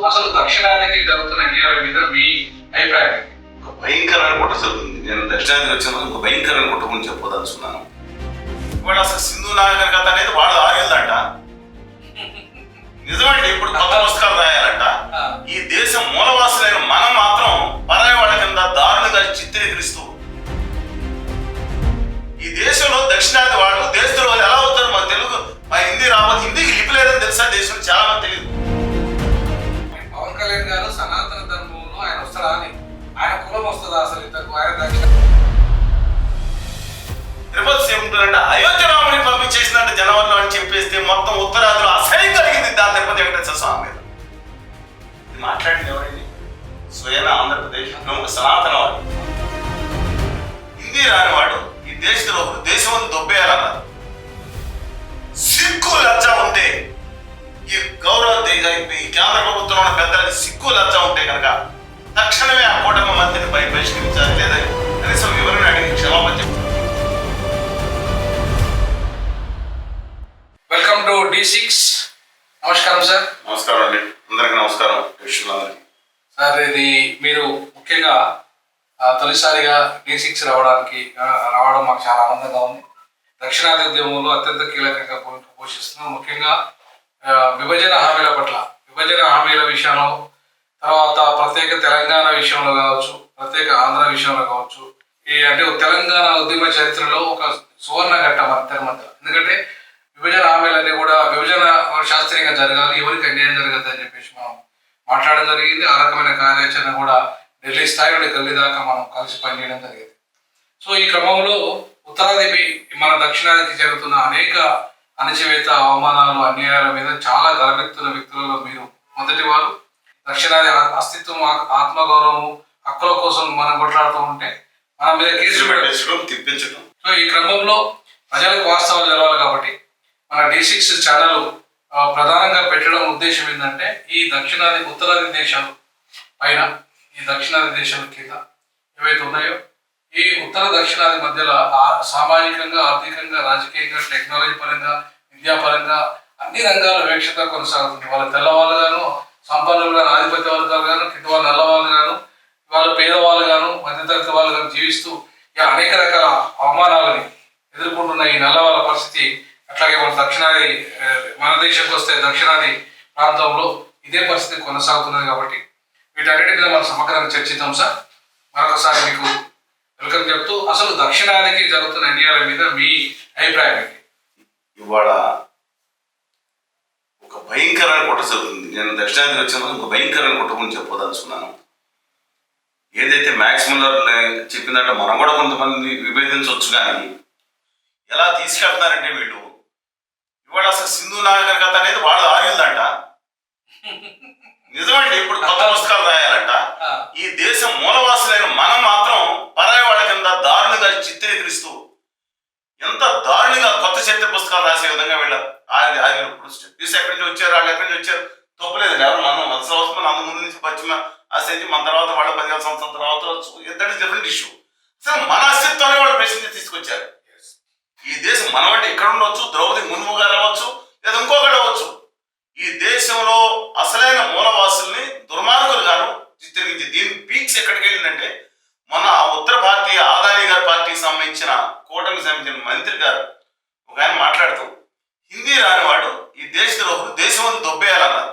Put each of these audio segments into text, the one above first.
అసలు దక్షిణాదికి జరుగుతున్న అన్యాయాల మీద మీ అభిప్రాయం? ఒక భయంకరమైన కుట్ర జరుగుతుంది. నేను దక్షిణాదికి వచ్చిన ఒక భయంకరమైన కుట్ర గురించి చెప్పదలుచుకున్నాను. వాడు అసలు సింధు నాగర్ కథ అనేది వాడు ఆరేళ్ళంట. నిజమండి. ఇప్పుడు కొత్త పుస్తకాలు రాయాలంట. ఈ దేశం మూలవాసులైన మనం మాత్రం పరాయి వాళ్ళ కింద దారుణంగా చిత్రీకరిస్తూ ఈ దేశంలో దక్షిణాది వాళ్ళు దేశంలో ఎలా అవుతారు? మా తెలుగు మా హిందీ రావాలి, హిందీకి లిపి లేదని తెలుసా దేశంలో చాలా మంది తెలియదు. పవన్ కళ్యాణ్ గారు సనాతన ధర్మంలో ఆయన వస్తాడా అని, ఆయన కులం వస్తుందా అసలు ఇంతకు? ఆయన దక్షిణ తిరుపతి ఏముంటుందంటే అయోధ్య రాముని పంపించేసిందంటే జనవరిలో అని చెప్పేస్తే మొత్తం ఉత్తరాదిలో అసహ్యం కలిగింది దాని తిరుపతి వెంకటేశ్వర స్వామి మీద. ఇది మాట్లాడింది ఎవరండి? స్వయం ఆంధ్రప్రదేశ్ ప్రముఖ సనాతన వాడు. హిందీ రానివాడు ఈ దేశద్రోహులు దేశం దొబ్బేయాలన్నారు. సిగ్గు లజ్జ ఉంటే ఈ గౌరవ ఈ కేంద్ర ప్రభుత్వంలో ఉన్న పెద్దలకి సిగ్గు లజ్జ ఉంటే కనుక తక్షణమే ఆ కూటమి మంత్రిని బహిష్కరించాలి, లేదా కనీసం వివరణ అడిగి క్షమాపణ చెప్పాలి. Welcome to D6. నమస్కారం సార్. నమస్కారం అండి, అందరికీ నమస్కారం. సార్, ఇది మీరు ముఖ్యంగా తొలిసారిగా D6 రావడం మాకు చాలా ఆనందంగా ఉంది. దక్షిణాది ఉద్యమంలో అత్యంత కీలకంగా పోషిస్తున్నాం. ముఖ్యంగా విభజన హామీల పట్ల, విభజన హామీల విషయంలో, తర్వాత ప్రత్యేక తెలంగాణ విషయంలో కావచ్చు, ప్రత్యేక ఆంధ్ర విషయంలో కావచ్చు, అంటే తెలంగాణ ఉద్యమ చరిత్రలో ఒక సువర్ణ ఘట్టం అందరి మధ్య. ఎందుకంటే విభజన హామీలన్నీ కూడా విభజన శాస్త్రీయంగా జరగాలి, ఎవరికి అన్యాయం జరగదు అని చెప్పేసి మనం మాట్లాడడం జరిగింది. ఆ రకమైన కార్యాచరణ కూడా ఢిల్లీ స్థాయి నుండి గల్లీ దాకా మనం కలిసి పనిచేయడం జరిగింది. సో ఈ క్రమంలో ఉత్తరాది మన దక్షిణాదికి జరుగుతున్న అనేక అణచివేత, అవమానాలు, అన్యాయాల మీద చాలా గలమెత్తున్న వ్యక్తులలో మీరు మొదటి వారు. దక్షిణాది అస్తిత్వం, ఆత్మగౌరవం, హక్కుల కోసం మనం కొట్లాడుతూ ఉంటే మన మీద కేసులు తిప్పించడం. సో ఈ క్రమంలో ప్రజలకు వాస్తవాలు జరగాలి కాబట్టి మన D6 ఛానల్ ప్రధానంగా పెట్టడం ఉద్దేశం ఏంటంటే ఈ దక్షిణాది ఉత్తరాది దేశాలు పైన, ఈ దక్షిణాది దేశాల కింద ఏవైతే ఉన్నాయో ఈ ఉత్తర దక్షిణాది మధ్యలో సామాజికంగా, ఆర్థికంగా, రాజకీయంగా, టెక్నాలజీ పరంగా, విద్యాపరంగా అన్ని రంగాల వివక్షత కొనసాగుతుంది. వాళ్ళ తెల్లవాళ్ళు గాను, సంపన్నులు గాను, ఆధిపత్య వర్గాలు గాను, కింద వాళ్ళు నల్లవాళ్ళు గాను, వాళ్ళు పేదవాళ్ళు గాను, మధ్యతరగతి వాళ్ళు గాను జీవిస్తూ ఇలా అనేక రకాల అవమానాలని ఎదుర్కొంటున్న ఈ నల్లవాళ్ళ పరిస్థితి, అట్లాగే మన దక్షిణాది, మన దేశంకి వస్తే దక్షిణాది ప్రాంతంలో ఇదే పరిస్థితి కొనసాగుతున్నది. కాబట్టి వీటన్నిటి మీద మనం సమగ్రంగా చర్చిద్దాం సార్. మరొకసారి మీకు వెల్కమ్ చెప్తూ, అసలు దక్షిణాదికి జరుగుతున్న అన్యాయాల మీద మీ అభిప్రాయం ఏంటి? ఇవాళ ఒక భయంకరమైన కుట్ర జరుగుతుంది. నేను దక్షిణాదికి వచ్చిన ఒక భయంకరమైన కుట్ర గురించి చెప్పదలుచుకున్నాను. ఏదైతే మ్యాక్స్ ముల్లర్ చెప్పిందంటే మనం కూడా కొంతమంది విభేదించవచ్చు, కానీ ఎలా తీసుకెళ్తున్నారంటే వీళ్ళు ఇవాళ అసలు సింధు నాగర్ కథ అనేది వాడు ఆరేళ్ళంట. నిజమండి. ఇప్పుడు కొత్త పుస్తకాలు రాయాలంట. ఈ దేశం మూలవాసులైన మనం మాత్రం పరాయి వాళ్ళ కింద దారుణంగా చిత్రీకరిస్తూ ఎంత దారుణంగా కొత్త చరిత్ర పుస్తకాలు రాసే విధంగా వీళ్ళ తీసి ఎక్కడి నుంచి వచ్చారు, వాళ్ళు ఎక్కడి నుంచి వచ్చారు తప్పులేదు. ఎవరు మనం మన అందు ముందు నుంచి పశ్చిమ ఆసేది, మన తర్వాత వాళ్ళ 15 సంవత్సరాల తర్వాత దట్ ఇస్ డిఫరెంట్ ఇష్యూ. అసలు మన అస్తిత్వాన్ని వాళ్ళు ప్రశ్న తీసుకొచ్చారు. ఈ దేశం మనం అంటే ఇక్కడ ఉండవచ్చు, ద్రౌపది ముర్ము గారు అవ్వచ్చు, లేదా ఇంకొకటి అవ్వచ్చు. ఈ దేశంలో అసలైన మూలవాసుల్ని దుర్మార్గులు గాను చిత్రీకరించి దీని పీక్స్ ఎక్కడికి వెళ్ళిందంటే, మొన్న ఉత్తర భారతీయ ఆదాని గారి పార్టీకి సంబంధించిన కూటమికి సంబంధించిన మంత్రి గారు ఒక ఆయన మాట్లాడుతూ హిందీ రానివాడు ఈ దేశద్రోహులు దేశం దొబ్బేయాలన్నారు.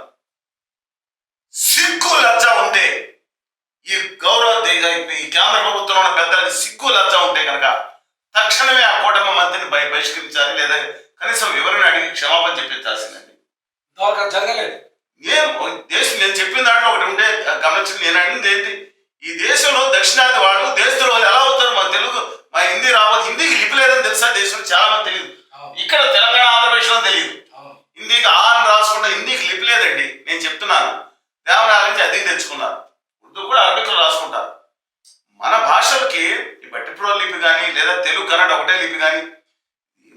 సిగ్గు లజ్జ ఉంటే ఈ గౌరవ ఈ కేంద్ర ప్రభుత్వంలో ఉన్న పెద్దలకి సిగ్గు లజ్జ ఉంటే కనుక తక్షణమే ఆ కూటమి మంత్రిని బహిష్కరించాలి, లేదా కనీసం వివరణ అడిగి క్షమాపణ చెప్పించాల్సిందండి. జరగలేదు. దేశం నేను చెప్పిన దాంట్లో ఒకటి ఉంటే గమనించింది. నేను అడిగింది ఏంటి, ఈ దేశంలో దక్షిణాది వాళ్ళు దేశంలో ఎలా అవుతారు? మా తెలుగు మా హిందీ రావాలి, హిందీకి లిపి లేదని తెలుసా దేశంలో చాలా మంది తెలియదు. ఇక్కడ తెలంగాణ, ఆంధ్రప్రదేశ్లో తెలియదు. హిందీకి అని రాసుకుంటే హిందీకి లిపి లేదండి. నేను చెప్తున్నాను, దేవనాల నుంచి అద్దెకి తెచ్చుకున్నారు. ఉర్దూ కూడా అరబిక్లో రాసుకుంటారు. మన భాషలకి ఈ బట్టిప్రో లిపి కానీ, లేదా తెలుగు, కన్నడ ఒకటే లిపి కానీ,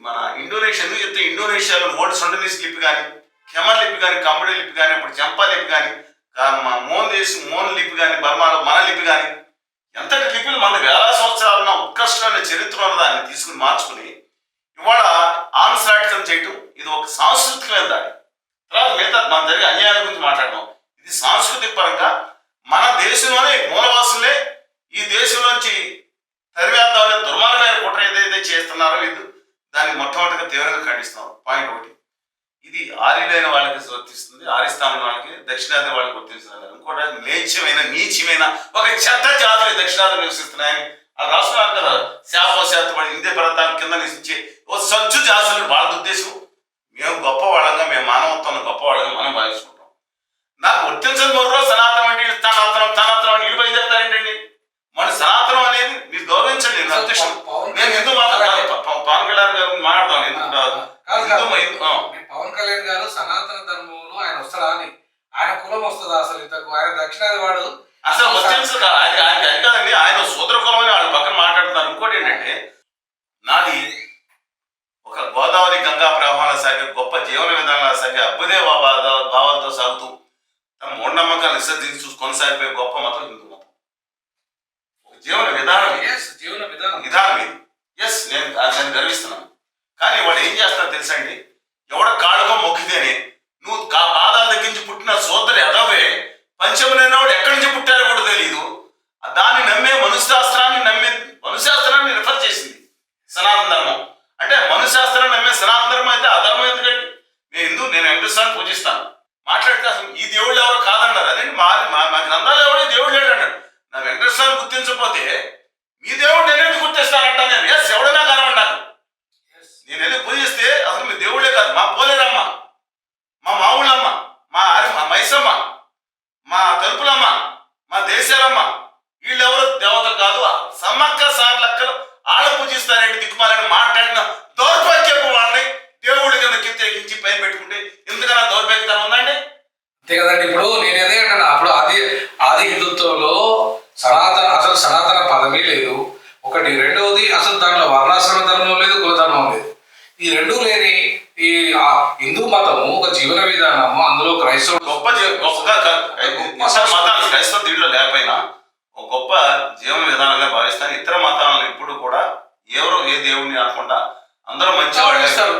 మన ఇండోనేషియా ఎందుకు చెప్తే ఇండోనేషియాలో మోడ్ సొండనీస్ లిపి కానీ, కెమర్ లిపి కానీ, కంబడి లిపి కానీ, ఇప్పుడు చంపా లిపి కానీ, మోన్ లిపి కానీ, బర్మాలో మన లిపి కానీ, ఎంతటి లిపిలు మన వేల సంవత్సరాలున్న ఉత్కృష్టమైన చరిత్ర ఉన్న దాన్ని తీసుకుని మార్చుకుని ఇవాళ ఆన్సరాటికం చేయటం ఇది ఒక సాంస్కృతికమైన దాడి. తర్వాత మిగతా మన జరిగే అన్యాయాల గురించి మాట్లాడడం, ఇది సాంస్కృతిక ఉన్న వాళ్ళకి దక్షిణాది వాళ్ళకి గుర్తించాలి. ఇంకోటి నీచమైన ఒక చెత్త జాతులు దక్షిణాది నివసిస్తున్నాయని అది రాస్తున్నారు కదా. శాపశాతపడి ఇందే పర్వతాల కింద నివసించే ఓ సచ్చు జాతులు వాళ్ళ ఉద్దేశం. మేము గొప్పవాళ్ళంగా, మేము మానవత్వం గొప్పవాళ్ళంగా మనం భావించుకుంటాం. నాకు వర్తించని మొర్రో సనాతనం అంటే తనాతనం అని ఇల్లు బయలుదేరుతారేంటండి? మన సనాతనం అనేది మీరు గౌరవించండి. నా ఉద్దేశం నేను హిందూ పవన్ కళ్యాణ్ గారు మాట్లాడతాను. పవన్ కళ్యాణ్ గారు సనాతన ధర్మంలో ఆయన వస్తాడా అని, ఆయన కులం వస్తుందా అసలు ఇంతకు? ఆయన దక్షిణాది వాడు అసలు వర్తించదు. ఆయన కాదండి, ఆయన సూత్ర కులం అని వాళ్ళు పక్కన మాట్లాడుతున్నారు. ఇంకోటి ఏంటంటే, నాది ఒక గోదావరి గంగా ప్రవాహాల సాగే గొప్ప జీవన విధానాల సాగే అభ్యుదయ భావాలతో సాగుతూ తమ మూఢనమ్మకాలు విసర్జించి కొనసాగిపోయే గొప్ప మతం హిందూ మతం. ఒక జీవన విధానం విధానం ఇది. ఎస్, నేను గర్విస్తున్నాను. కానీ వాడు ఏం చేస్తారో తెలుసా అండి? ఎవడ కాళ్ళకో మొక్కితేనే నువ్వు పాదాల దగ్గర నుంచి పుట్టిన సోదరు ఎదవే పంచములైన వాడు ఎక్కడి నుంచి పుట్టారో కూడా తెలియదు. దాన్ని నమ్మే మనుశాస్త్రాన్ని రిఫర్ చేసింది సనాతన ధర్మం. అంటే మనుశాస్త్రాన్ని నమ్మే సనాతన ధర్మం అయితే అధర్మం ఎందుకండి? నేను వెంకటేశ్వరాన్ని పూజిస్తాను మాట్లాడితే అసలు ఈ దేవుళ్ళు ఎవరో కాదన్నారు. అదే మా గ్రంథాలు ఎవరో దేవుడు లేడు అన్నాడు. నా వెంకటేశ్వరాన్ని గుర్తించకపోతే మీ దేవుడు నేనేది గుర్తిస్తానంటా నేను. ఎస్, ఎవడైనా కానివ్వండి, నాకు నేను వెళ్ళి పూజిస్తే అసలు మీ దేవుడే కాదు, మా పోలేరమ్మ, మా మావుళ్ళమ్మ, మా మైసమ్మ, మా తలుపులమ్మ, మా దేశాలమ్మ, వీళ్ళెవరు దేవతలు కాదు. సమ్మక్క సార్ లెక్కలు ఆడ పూజిస్తారండి దిక్కుమాలని మాట్లాడిన దౌర్భాగ్యపు వాళ్ళని దేవుడి కింద కించి పైన పెట్టుకుంటే ఎందుకన్నా దౌర్భాగ్యతనం ఉందండి? అంతే కదండి. ఇప్పుడు నేను అదే అంటున్నా, అప్పుడు ఆది హిందుత్వంలో అసలు సనాతన పదమే లేదు ఒకటి. రెండవది అసలు దాంట్లో వర్ణాశ్రమ ధర్మం లేదు, కులధర్మం లేదు. ఈ రెండు లేని ఈ హిందూ మతము ఒక జీవన విధానము, అందులో క్రైస్తవుడు మతాలు క్రైస్తవ దీంట్లో లేకపోయినా ఒక గొప్ప జీవన విధానంగా భావిస్తాను. ఇతర మతాలను ఇప్పుడు కూడా ఎవరు ఏ దేవుడిని అనకుండా అందరూ మంచి వాళ్ళు.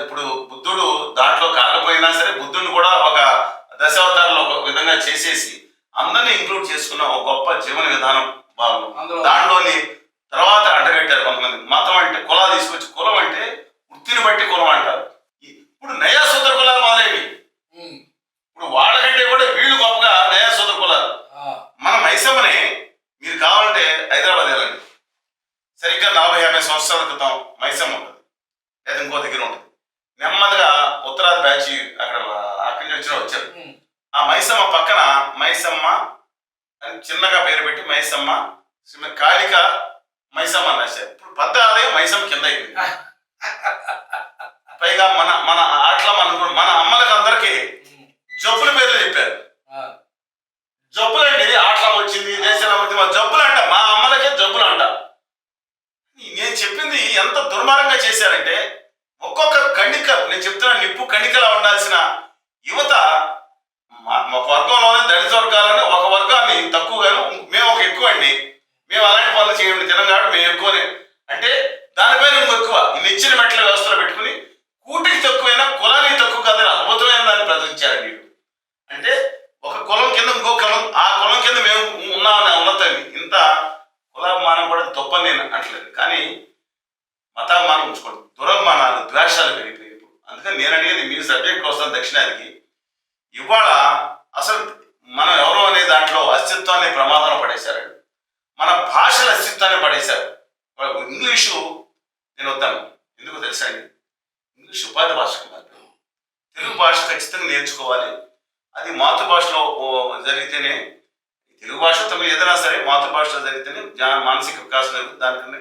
ఇప్పుడు బుద్ధుడు దాంట్లో కాకపోయినా సరే బుద్ధుడిని కూడా ఒక దశావతారంలో ఒక విధంగా చేసేసి అందరినీ ఇంక్లూడ్ చేసుకున్న ఒక గొప్ప జీవన విధానం భాగం. దాంట్లోని తర్వాత అడ్డగట్టారు కొంతమంది. మతం అంటే కులాలు తీసుకొచ్చి, కులం అంటే వృత్తిని బట్టి కులం అంటారు. ఇప్పుడు నయా సూత్ర కులాలు మొదలైనవి. ఇప్పుడు వాళ్ళకంటే కూడా వీళ్ళు గొప్పగా నయా సూత్ర కులాలు. మన మైసమ్మని మీరు కావాలంటే హైదరాబాద్ వెళ్ళండి, సరిగ్గా 40-50 సంవత్సరాల క్రితం మైసమ్మ ఉంటుంది, లేదా ఇంకో దగ్గర ఉంటుంది. నెమ్మదిగా ఉత్తరాది బ్యాచ్ అక్కడి నుంచి వచ్చారు. ఆ మైసమ్మ పక్కన మైసమ్మ అని చిన్నగా పేరు పెట్టి మైసమ్మ కాళిక మైసమ్మ అని రాశారు. ఇప్పుడు పెద్ద ఆదాయం మైసమ్మ కింద అయిపోయింది. పైగా మన ఆటల మన అమ్మలకు అందరికీ జబ్బుల పేర్లు చెప్పారు. జబ్బులండి, ఆటలం వచ్చింది, దేశంలో వచ్చింది, జబ్బులు అంట. మా అమ్మలకే జబ్బులు అంట. నేను చెప్పింది ఎంత దుర్మార్గంగా చేశారంటే, ఒక్కొక్క కణిక, నేను చెప్తున్నా, నిప్పు కణికలా ఉండాల్సిన యువత ఒక వర్గంలోనే దళిత వర్గాలని ఒక వర్గాన్ని తక్కువగాను, మేము ఒక ఎక్కువ అండి, మేము అలాంటి పనులు చేయండి తెలంగాణ మేము ఎక్కువనే అంటే దానిపైన ఎక్కువ ఈ నిచ్చిన మెట్ల వ్యవస్థలో పెట్టుకుని కూటికి తక్కువైనా కులానికి తక్కువ కాదని అద్భుతమైన దాన్ని ప్రదర్శించారు వీళ్ళు. అంటే ఒక కులం కింద ఇంకో కులం, ఆ కులం కింద మేము ఉన్నతండి. ఇంత కులాభిమానం కూడా తప్పని నేను అంటలేదు, కానీ మతాభిమానం ఉంచుకోండి. దురభిమానాలు, ద్వేషాలు పెరిగిపోయి. అందుకని నేను అనేది మీ సబ్జెక్ట్ కోసం దక్షిణాదికి ఇవాళ అసలు మనం ఎవరు అనే దాంట్లో అస్తిత్వాన్ని ప్రమాదంలో పడేశారండి. మన భాషల అస్తిత్వాన్ని పడేశారు. ఇంగ్లీషు నేను వద్దాను, ఎందుకు తెలుసా అండి? ఇంగ్లీష్ ఉపాధి భాషకు మాత్రం, తెలుగు భాష ఖచ్చితంగా నేర్చుకోవాలి. అది మాతృభాషలో జరిగితేనే, తెలుగు భాష తమిళ ఏదైనా సరే మాతృభాషలో జరిగితేనే మానసిక వికాసం జరుగుతుంది. దానికన్నా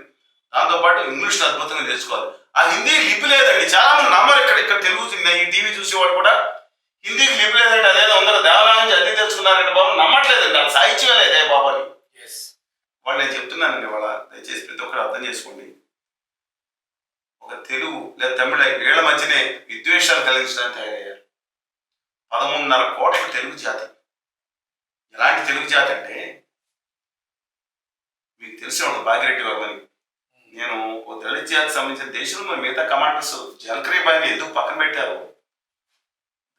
దాంతోపాటు ఇంగ్లీష్ని అద్భుతంగా నేర్చుకోవాలి. ఆ హిందీ లిపి లేదండి, చాలా మంది నమ్మరు. ఇక్కడ తెలుగు ఈ టీవీ చూసేవాడు కూడా హిందీకి లిపి లేదండి, అదేదో ఉందో దేవాలయం నుంచి అద్దె తెచ్చుకున్నారంటే బాబు నమ్మట్లేదండి. వాళ్ళ సాహిత్యం లేదే బాబు అని వాళ్ళు నేను చెప్తున్నానండి. వాళ్ళ దయచేసి ప్రతి ఒక్కరు అర్థం చేసుకోండి. ఒక తెలుగు లేదా తమిళ ఏళ్ల మధ్యనే విద్వేషాలు కలిగించడానికి తయారయ్యారు. 13.5 కోట్ల తెలుగు జాతి. ఎలాంటి తెలుగు జాతి అంటే మీకు తెలిసి ఉండదు, భాగ్యరెడ్డి వర్మని. నేను ఓ దళిత జాతికి సంబంధించిన దేశంలో మిగతా కమాండర్స్ జల్కరీబాయిని ఎందుకు పక్కన పెట్టారు?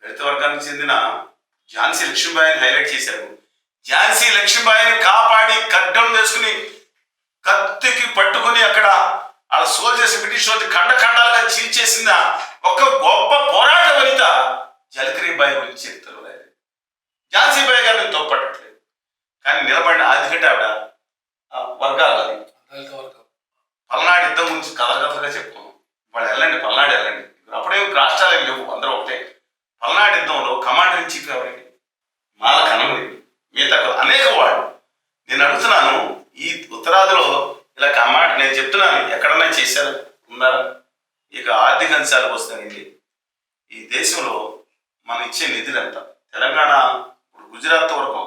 దళిత వర్గానికి చెందిన ఝాన్సీ లక్ష్మీబాయిని హైలైట్ చేశారు. ఝాన్సీ లక్ష్మీబాయిని కాపాడి ఖడ్గం వేసుకుని కత్తికి పట్టుకుని అక్కడ ఆ సోల్జర్స్, బ్రిటిష్ సోల్జర్ ఖండాలుగా చీల్చేసిన ఒక గొప్ప పోరాట వనిత జల్కరీబాయి గురించి చరిత్రలో గారు నేను తోడ్పట్టట్లేదు, కానీ నిలబడిన ఎందుకంటే ఆవిడ వర్గాలు అది దళిత వర్గం. పల్నాడు యుద్ధం గురించి కథగా చెప్పుకున్నాం. వాళ్ళు వెళ్ళండి, పల్నాడు వెళ్ళండి. అప్పుడేం రాష్ట్రాలు ఏం లేవు, అందరూ ఒకటే. పల్నాడు యుద్ధంలో కమాండర్ ఇన్ చీఫ్ ఎవరండి? మాల కనమది. మిగతా అనేక వాళ్ళు. నేను అడుగుతున్నాను, ఈ ఉత్తరాదిలో ఇలా కమాండ్ నేను చెప్తున్నాను, ఎక్కడన్నా చేశారు ఉన్నారా? ఇక ఆర్థిక అంశాలకు వస్తానండి. ఈ దేశంలో మనం ఇచ్చే నిధులు ఎంత? తెలంగాణ ఇప్పుడు గుజరాత్ వరకు,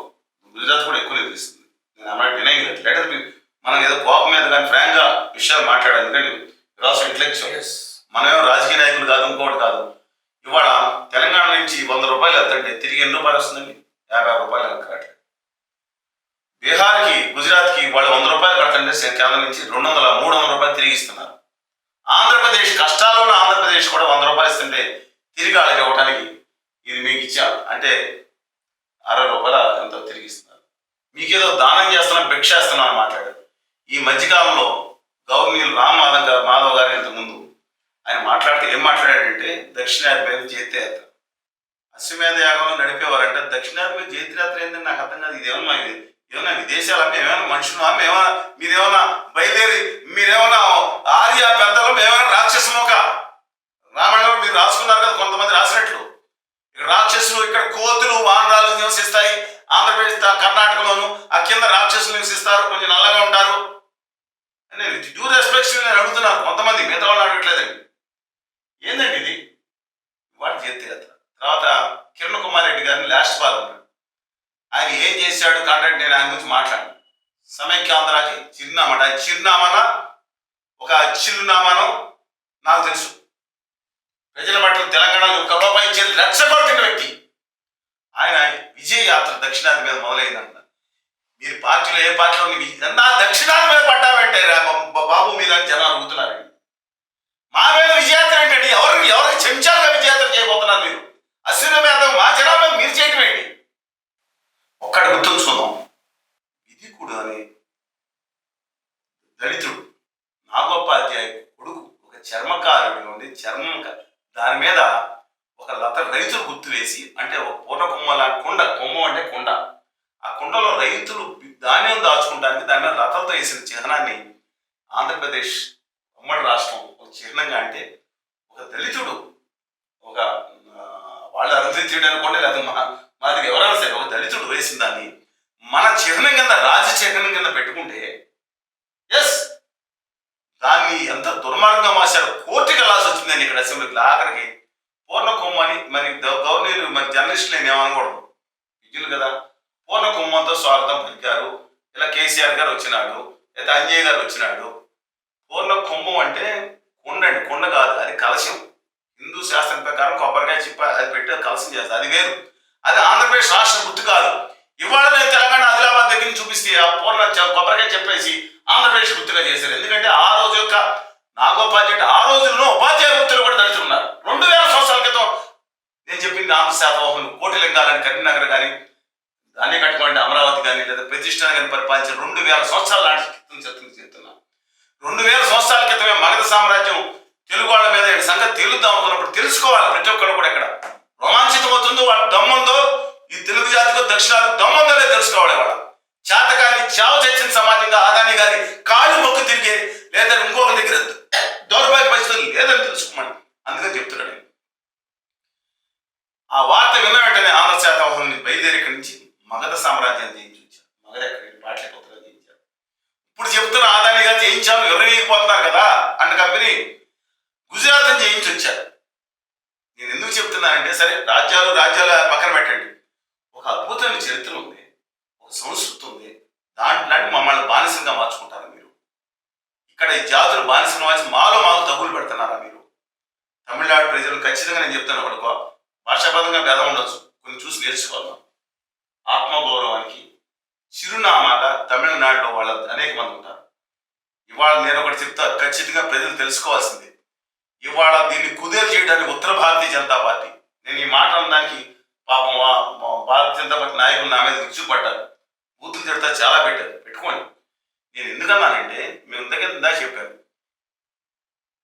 గుజరాత్ కూడా ఎక్కువ నిధులు ఇస్తుంది. నేను అన్నట్టు వినయలేదు. లెటర్ మనం ఏదో కోపం మీద కానీ ఫ్రాంక్ గా విషయాలు మాట్లాడాలి. ఎందుకంటే రాష్ట్ర ఇంటలెక్చువల్, మనమేమో రాజకీయ నాయకులు కాదు, ఇంకోటి కాదు. ఇవాళ తెలంగాణ నుంచి 100 రూపాయలు వెళ్తుంటే తిరిగి ఎన్ని రూపాయలు వస్తుందండి? 50 రూపాయలు వెళ్తారు. బీహార్కి, గుజరాత్కి వాళ్ళు 100 రూపాయలు కడుతుంటే కేంద్రం నుంచి 200, 300 రూపాయలు తిరిగి ఇస్తున్నారు. ఆంధ్రప్రదేశ్ కష్టాల్లో ఉన్న ఆంధ్రప్రదేశ్ కూడా 100 రూపాయలు ఇస్తుంటే తిరిగి వాళ్ళకి ఇవ్వడానికి ఇది మీకు ఇచ్చాం అంటే 60 రూపాయలు ఎంతో తిరిగి ఇస్తున్నారు. మీకేదో దానం చేస్తున్నాం, భిక్షేస్తున్నాం అని మాట్లాడారు. ఈ మధ్యకాలంలో గవర్నీయులు మాధవ్ గారు ఇంతకుముందు ఆయన మాట్లాడితే ఏం మాట్లాడాడంటే, దక్షిణాది మీద జైత్రయాత్ర, అశ్వమేధ యాగంలో నడిపేవారంటే దక్షిణాది మీద జైత్రయాత్ర ఏంటంటే నాకు అర్థం కాదు. ఇది ఏమన్నా విదేశాల మేమేమైనా మనుషులు, మీరేమన్నా బయలుదేరి మీరేమన్నా ఆర్య పెద్దలు, మేమైనా రాక్షసమోక రామాయణంలో మీరు రాసుకున్నారు కదా కొంతమంది రాసినట్లు. ఇక్కడ రాక్షసులు, ఇక్కడ కోతులు వానరాలు నివసిస్తాయి. ఆంధ్రప్రదేశ్ కర్ణాటకలోను ఆ కింద రాక్షసులు నివసిస్తారు, కొంచెం నల్లగా ఉంటారు. నేను డ్యూ రెస్పెక్ట్స్ నేను అడుగుతున్నాను, కొంతమంది మిగతా వాళ్ళు అడగట్లేదండి. ఏందండి ఇది? వాడు జైత్రయాత్ర. తర్వాత కిరణ్ కుమార్ రెడ్డి గారిని లాస్ట్ బాల్ ఉన్నాడు. ఆయన ఏం చేశాడు కాంట్రాక్ట్, నేను ఆయన గురించి మాట్లాడు. సమైక్యాంధ్రాకి చిరునామా, ఆయన చిరునామానా ఒక చిరునామానో నాకు తెలుసు. ప్రజల పట్ల తెలంగాణలో 1 రూపాయి ఇచ్చేది రెచ్చగొట్టిన వ్యక్తి ఆయన. విజయ యాత్ర దక్షిణాది మీద మొదలైందంట. మీరు పార్టీలో ఏ పార్టీలో నా దక్షిణాది మీద పడ్డామంటే బాబు మీరు అని జనాలు అడుగుతున్నారండి. మా మీద విజయాత్ర ఏంటండి? ఎవరికి చెంచాలుగా విజయాత్ర చేయబోతున్నారు మీరు? అశ్విని మీద మా జనాభా మీరు చేయటం ఏంటి? ఒక్కటి గుర్తుంచుకుందాం, ఇది కూడా దళితుడు నాగోపాధ్యాయ కొడుకు ఒక చర్మకారుడి నుండి దాని మీద ఒక లత రైతులు గుర్తు వేసి, అంటే ఒక పూట కొమ్మల కొమ్మ అంటే కుండ, ఆ కుండలో రైతులు ధాన్యం దాచుకుంటానికి దాని మీద లతలతో వేసిన చిహ్నాన్ని ఆంధ్రప్రదేశ్ ఉమ్మడి రాష్ట్రం ఒక చిహ్నంగా, అంటే ఒక దళితుడు, ఒక వాళ్ళ అరుంధతి అనుకోండి, లేదా మాది ఎవరైనా సరే ఒక దళితుడు వేసిన దాన్ని మన చిహ్నం కింద, రాజ చిహ్నం కింద పెట్టుకుంటే ఎస్ దాన్ని ఎంత దుర్మార్గంగా మార్చారు. కోర్టుకి వెళ్ళాల్సి వచ్చిందని ఇక్కడ అసెంబ్లీకి. ఆఖరికి పూర్ణ కొమ్మని మరి గవర్నీలు మరి జర్నలిస్టులు ఏమనకూడదు, విద్యులు కదా, పూర్ణ కొమ్మంతో స్వాగతం పలికారు. ఇలా కేసీఆర్ గారు వచ్చినాడు, లేదా అంజయ్ గారు వచ్చినాడు. పూర్ణ కుంభం అంటే కుండ అండి, కుండ కాదు, అది కలశం. హిందూ శాస్త్రం ప్రకారం కొబ్బరికాయ చిప్ప అది పెట్టి కలశం చేస్తారు, అది వేరు. అది ఆంధ్రప్రదేశ్ రాష్ట్ర గుర్తు కాదు. ఇవాళ నేను తెలంగాణ ఆదిలాబాద్ దగ్గర నుంచి చూపిస్తే ఆ పూర్ణ కొబ్బరికాయ చెప్పేసి ఆంధ్రప్రదేశ్ గుర్తుగా చేశారు. ఎందుకంటే ఆ రోజు యొక్క నాగోపాధ్యాయుడు, ఆ రోజుల్లో ఉపాధ్యాయ వృత్తులు కూడా దళితున్నారు. 2000 సంవత్సరాల క్రితం నేను చెప్పింది ఆంధ్ర శాతవాహనులు, కోటిలింగాలని కరీంనగర్ కానీ, దాన్ని కట్టుకోండి అమరావతి కానీ, లేదా ప్రతిష్ఠాన కానీ పరిపాలించిన 2000 సంవత్సరాల నాటి చెప్తున్నా. 2000 సంవత్సరాల క్రితమే మగధ సామ్రాజ్యం తెలుగు వాళ్ళ మీద సంగతి తేలుద్దాం అనుకున్నప్పుడు తెలుసుకోవాలి ప్రతి ఒక్కరు కూడా. ఇక్కడ రోమాంచితం అవుతుందో వాళ్ళ దమ్ముందో, ఈ తెలుగు జాతికో దక్షిణాలకు దమ్ముందో లేదు తెలుసుకోవాలి. వాళ్ళ చేతకాన్ని చావు తెచ్చిన సమాజంగా ఆదాని గారి కాళ్ళు మొక్కు తిరిగే, లేదా ఇంకొక దగ్గర దౌర్భాగ్య పరిస్థితులు లేదని తెలుసుకోమని అందుకని చెప్తున్నాడు. ఆ వార్త విన్న వెంటనే ఆంధ్ర శాతవాహనుని బయలుదేరి ఇక్కడి నుంచి మగధ సామ్రాజ్యాన్ని జయించి వచ్చారు. మగధ ఎక్కడికి పాటలిపుత్రులు జయించారు. ఇప్పుడు చెప్తున్న ఆదాని గారు జయించాము, ఎవరు వేయకపోతున్నారు కదా అన్న కంపెనీ గుజరాత్ అని జయించి వచ్చారు. నేను ఎందుకు చెప్తున్నానంటే, సరే రాజ్యాలు పక్కన పెట్టండి, ఒక అద్భుతమైన చరిత్ర ఉంది, ఒక సంస్కృతి ఉంది. దాంట్లో మమ్మల్ని బానిసంగా మార్చుకుంటారా మీరు? ఇక్కడ ఈ జాతులు బానిసంగా మార్చి మాలో తగులు పెడుతున్నారా మీరు? తమిళనాడు ప్రజలు ఖచ్చితంగా నేను చెప్తాను, ఒకటి భాషాపరంగా భేదం ఉండొచ్చు, కొన్ని చూసి నేర్చుకోవాలి. ఆత్మగౌరవానికి చిరునామాగా తమిళనాడులో వాళ్ళ అనేక మంది ఉంటారు. ఇవాళ నేను ఒకటి చెప్తా, ఖచ్చితంగా ప్రజలు తెలుసుకోవాల్సింది. ఇవాళ దీన్ని కుదేలు చేయడానికి ఉత్తర భారతీయ జనతా పార్టీ, నేను ఈ మాట అనడానికి పాపం భారతీయ జనతా పార్టీ నాయకులు నా మీద విరుచుకుపడ్డారు, బూతులు తిడతా చాలా పెట్టుకోండి. నేను ఎందుకన్నానంటే, మేము ఇందాక చెప్పాను,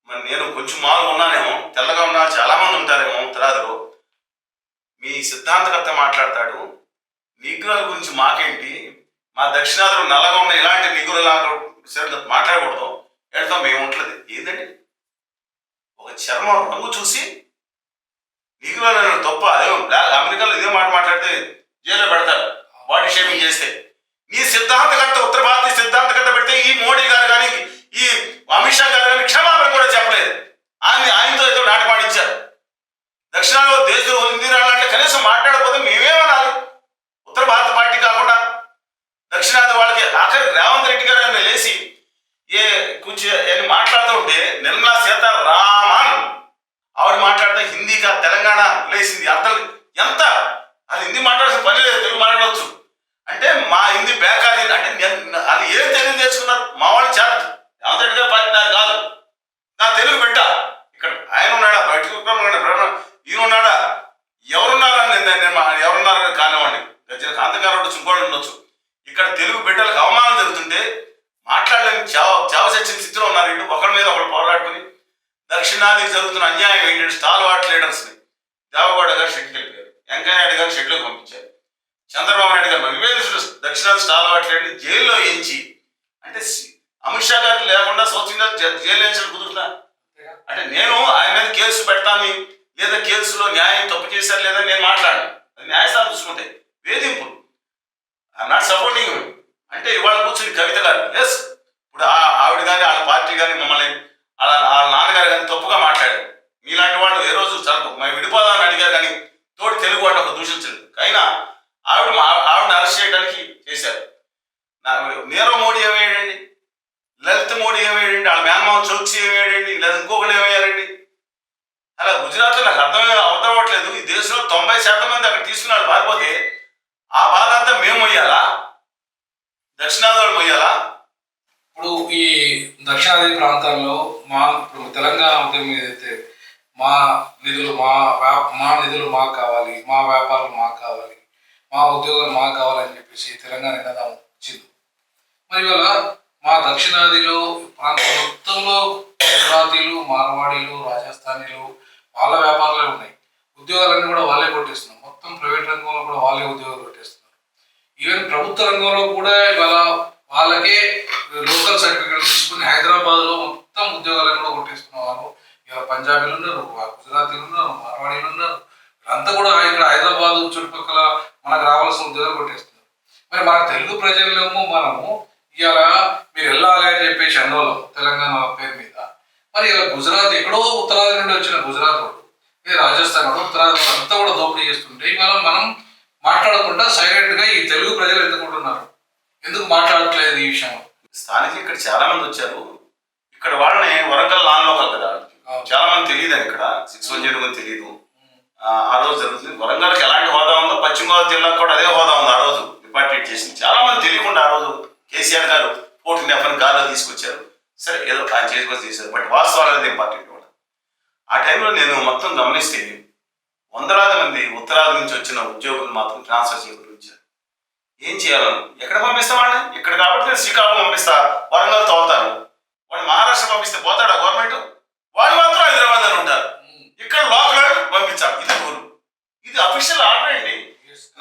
మరి నేను కొంచెం మాలు ఉన్నానేమో, తెల్లగా ఉన్నా చాలా మంది ఉంటారేమో ఉత్తరాదిలో. మీ సిద్ధాంతకర్త మాట్లాడతాడు, నిగ్రహాల గురించి మాకేంటి, మా దక్షిణాదిలో నల్లగా ఉన్న ఇలాంటి నిగ్రహాలు సరిగ్గా మాట్లాడకూడదు, వెళ్తాం మేము ఉంటుంది ఏంటండి? ఒక చర్మం రంగు చూసి నిగ్రహాలు తప్ప, అదే అమెరికాలో ఇదే మాట మాట్లాడితే జైల్లో పెడతారు బాడీ షేమింగ్ చేస్తే. నీ సిద్ధాంతకర్త, ఉత్తర భారతీయ సిద్ధాంతకర్త పెడితే ఈ మోడీ గారు కానీ ఈ అమిత్ షా గారు కానీ క్షమాపణ కూడా చెప్పలేదు. ఆయనతో ఏదో నాటమాడిచ్చారు. దక్షిణాదిలో దేశంలో హిందీ రావాలంటే కనీసం మాట్లాడకపోతే మేమేమనాలి? ఉత్తర భారత పార్టీ కాకుండా దక్షిణాది వాళ్ళకి ఆఖరి రేవంత్ రెడ్డి గారు ఆయన లేచి కొంచెం మాట్లాడుతూ ఉంటే నిర్మలా సీతారామన్ ఆవిడ మాట్లాడితే హిందీగా తెలంగాణ లేచింది. అర్థం ఎంత? అది హిందీ మాట్లాడాల్సిన పని లేదు, తెలుగు మాట్లాడవచ్చు అంటే మా హిందీ బేకారీ అంటే అది ఏం తెలుగు తెచ్చుకున్నారు మా వాళ్ళు చేత. రేవంత్ రెడ్డి గారి పార్టీ నాది కాదు, నా తెలుగు బిడ్డ. ఇక్కడ ఆయన ఉన్నాడా, బయటకు ఈయన ఉన్నాడా, ఎవరున్నారని ఎవరున్నారని కానివ్వండి, గజ్జల కాంతగారు చుంకోళ్ళు ఉండొచ్చు. ఇక్కడ తెలుగు బిడ్డలకు అవమానం జరుగుతుంటే మాట్లాడలేని చావ చచ్చిన స్థితిలో ఉన్నారు. వీళ్ళు ఒకరి మీద ఒకరు పోరాడుకుని దక్షిణాదికి జరుగుతున్న అన్యాయం ఏంటంటే స్టాల్వార్ట్ లీడర్స్ని దేవగౌడ గారు షెడ్కి వెళ్ళిపోయారు, వెంకయ్య నాయుడు గారు షెడ్లోకి పంపించారు, చంద్రబాబు నాయుడు గారు వివేదిస్తున్న దక్షిణాది స్టాల్వార్ట్ లీడర్ని జైల్లో వేయించి, అంటే అమిత్ షా గారు లేకుండా సౌత్ ఇండియా జైలు వేయించడం కుదురుతా? అంటే నేను ఆయన మీద కేసు పెడతాను లేదా కేసులో న్యాయం తప్పు చేశారు లేదా నేను మాట్లాడాను, అది న్యాయస్థానం చూసుకుంటాయి. వేధింపులు ఐఎమ్ నాట్ సపోర్టింగ్. అంటే ఇవాళ కూర్చుని కవిత గారు ఎస్, ఇప్పుడు ఆవిడ కానీ వాళ్ళ పార్టీ కానీ మమ్మల్ని వాళ్ళ నాన్నగారు కానీ తప్పుగా మాట్లాడారు. మీలాంటి వాళ్ళు ఏ రోజు మేము విడిపోదామని అడిగారు కానీ తోటి తెలుగు వాళ్ళు ఒక దూషించలేదు. అయినా ఆవిడని అరెస్ట్ చేయడానికి చేశారు. నీరవ్ మోడీ ఏమయ్యాడండి, లలిత్ మోడీ ఏమయ్యాడండి, వాళ్ళ మేనమామ చౌక్సీ ఏమయ్యాడండి, లేదా ఇంకొకరు ఏమయ్యారండి? అలా గుజరాత్లో నాకు అర్థం అవ్వట్లేదు. ఈ దేశంలో 90% మంది అక్కడ తీసుకున్నాడు పారిపోతే ఆ బాధ అంతా మేము మొయ్యాలా, దక్షిణాది వాళ్ళు మొయ్యాలా? ఇప్పుడు ఈ దక్షిణాది ప్రాంతాల్లో ఇప్పుడు తెలంగాణ ఉద్యమం ఏదైతే మా నిధులు మాకు కావాలి, మా వ్యాపారాలు మాకు కావాలి, మా ఉద్యోగాలు మాకు కావాలని చెప్పేసి తెలంగాణ నినాదం వచ్చింది. మరి ఇవాళ మా దక్షిణాదిలో ప్రాంతం మొత్తంలో గుజరాతీలు, మార్వాడీలు, రాజస్థానీలు వాళ్ళ వ్యాపారాలే ఉన్నాయి. ఉద్యోగాలన్నీ కూడా వాళ్ళే కొట్టేస్తున్నారు. మొత్తం ప్రైవేట్ రంగంలో కూడా వాళ్ళే ఉద్యోగాలు కొట్టేస్తున్నారు. ఈవెన్ ప్రభుత్వ రంగంలో కూడా ఇవాళ వాళ్ళకే లోకల్ సర్టిఫికేట్ తీసుకుని హైదరాబాద్లో మొత్తం ఉద్యోగాలను కూడా కొట్టేస్తున్న వాళ్ళు ఇవాళ పంజాబీలు ఉన్నారు, గుజరాతీలు ఉన్నారు, మార్వాడీలు ఉన్నారు. వీళ్ళంతా కూడా ఇక్కడ హైదరాబాద్ చుట్టుపక్కల మనకు రావాల్సిన ఉద్యోగాలు కొట్టేస్తున్నారు. మరి మన తెలుగు ప్రజలేమో మనము ఇవాళ మీరు వెళ్ళాలి అని చెప్పేసి అన్నోళ్ళం తెలంగాణ పేరు మీద. మరి ఇలా గుజరాత్ ఎక్కడో ఉత్తరాది నుండి వచ్చిన గుజరాత్ వాడు, రాజస్థాన్ వాడు, ఉత్తరాది వాడు అంతా కూడా దోపిడీ చేస్తుంటే ఇవాళ మనం మాట్లాడకుండా సైలెంట్గా ఈ తెలుగు ప్రజలు ఎందుకుంటున్నారు, ఎందుకు మాట్లాడట్లేదు ఈ విషయం? స్థానికులు ఇక్కడ చాలా మంది వచ్చారు. ఇక్కడ వాళ్ళని వరంగల్ నాన్ లోకల్ కదా, చాలా మంది తెలియదు అని ఇక్కడ 610 మంది తెలియదు. ఆ రోజు జరుగుతుంది. వరంగల్కి ఎలాంటి హోదా ఉందో పశ్చిమ గోదావరి జిల్లాకు కూడా అదే హోదా ఉంది. ఆ రోజు డిపార్ట్మెంట్ చేసింది. చాలా మంది తెలియకుండా ఆ రోజు కేసీఆర్ గారు పోటీ నెఫ్ని గాల్లో తీసుకొచ్చారు. సరే ఏదో ఆయన చేసుకొని తీశారు. బట్ వాస్తవాలు అనేది ఇంపార్టెంట్. ఆ టైంలో నేను మొత్తం గమనిస్తే వందలాది మంది ఉత్తరాది నుంచి వచ్చిన ఉద్యోగులు మాత్రం ట్రాన్స్ఫర్ చేయబడించారు. ఏం చేయాలని, ఎక్కడ పంపిస్తాం వాళ్ళని? ఇక్కడ కాబట్టి నేను శ్రీకాకుళం పంపిస్తా, వరంగల్ తోలుతాను. వాడు మహారాష్ట్ర పంపిస్తే పోతాడా గవర్నమెంట్? వాళ్ళు మాత్రం హైదరాబాద్ అని ఉంటారు. ఇక్కడ లోకల్ పంపించాలి. ఇది రూల్, ఇది అఫీషియల్ ఆర్డర్ అండి.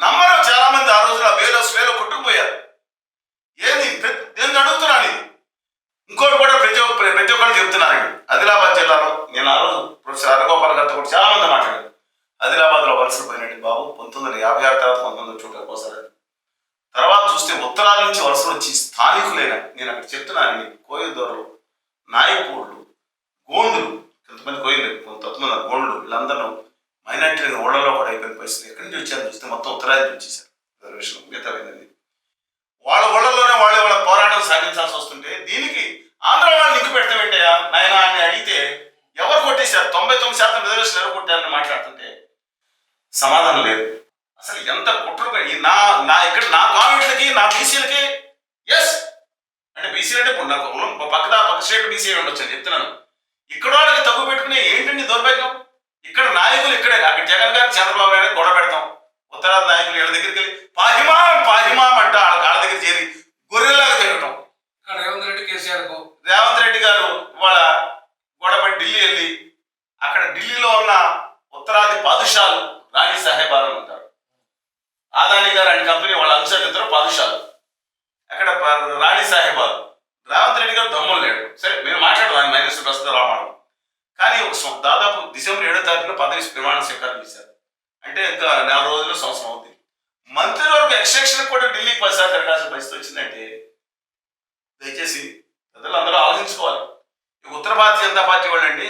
నమ్మరు చాలా మంది. ఆ రోజున వేలో కొట్టుకుపోయారు. ఏది నేను అడుగుతున్నాను. ఇది ఇంకోటి కూడా ప్రతి ఒక్కరు చెప్తున్నానండి. ఆదిలాబాద్ జిల్లాలో నేను ఆ రోజు ప్రొఫెసర్ హరగోపాల్ గారితో కూడా చాలా మంది మాట్లాడాను. ఆదిలాబాద్లో వలసలు పోయినట్టు బాబు 1956 తర్వాత 1900 చూడడానికి వస్తారు. తర్వాత చూస్తే ఉత్తరాల నుంచి వలసలు వచ్చి స్థానికులైన, నేను అక్కడ చెప్తున్నానండి, కోయిదోరలు, నాయపూర్లు, గోండులు, కొంతమంది కోయిలు, కొంతమంది గోండ్లు, వీళ్ళందరూ మైనార్టీ ఓళ్ళలో కూడా అయిపోయిన పరిస్థితి. ఎక్కడి నుంచి వచ్చారని చూస్తే మొత్తం ఉత్తరాది వచ్చేసారు. రిజర్వేషన్ మిగతా వాళ్ళ ఓళ్ళలోనే వాళ్ళ పోరాటం సాగించాల్సి వస్తుంటే దీనికి ఆంధ్ర వాళ్ళు నింకు పెడతాం ఏంటయ్యా నాయన అని అడిగితే ఎవరు కొట్టేశారు? 99% రిజర్వేషన్ ఎవరు కొట్టారని మాట్లాడుతుంటే సమాధానం లేదు. అసలు ఎంత కుట్ర ఇక్కడ నా కామెంట్లకి, నా బీసీలకి ఎస్ అంటే బీసీలు అంటే ఇప్పుడు నాకు పక్క స్టేట్ బీసీ ఉండొచ్చు అని చెప్తున్నాను. ఇక్కడ వాళ్ళకి తగ్గు పెట్టుకునే ఏంటండి దౌర్భాగ్యం? ఇక్కడ నాయకులు ఇక్కడే, అక్కడ జగన్ గారు చంద్రబాబు గారికి గొడవ పెడతాం. ఉత్తరాది నాయకులు వీళ్ళ దగ్గరికి వెళ్ళి పాహిమాం అంట వాళ్ళ దగ్గర చేరి గొర్రెలాగా తిరగటం. రేవంత్ రెడ్డి గారు ఇవాళ గొడవపడి ఢిల్లీ వెళ్ళి అక్కడ ఢిల్లీలో ఉన్న ఉత్తరాది పాదుషాలు రాణి సాహెబాలు ఉంటారు. ఆదా అదానీ గారు అండ్ కంపెనీ వాళ్ళ అనుసరిద్దరు పాదుషాలు, అక్కడ రాణి సాహెబాలు. రేవంత్ రెడ్డి గారు దమ్ములు లేడు. సరే మీరు మాట్లాడదాం మైనస్ ప్రస్తుతం రావడం, కానీ దాదాపు డిసెంబర్ 7వ తారీఖున పదవి ప్రమాణ స్వీకారం చేశారు. అంటే ఇంకా 4 రోజులు సంవత్సరం అవుతుంది. మంత్రివర్గ ఎక్స్టెన్షన్ కూడా ఢిల్లీకి 10 సార్లు తిరగాల్సిన పరిస్థితి వచ్చిందంటే దయచేసి ప్రజలు అందరూ ఆలోచించుకోవాలి. ఉత్తర భారతీయ జనతా పార్టీ వాళ్ళండి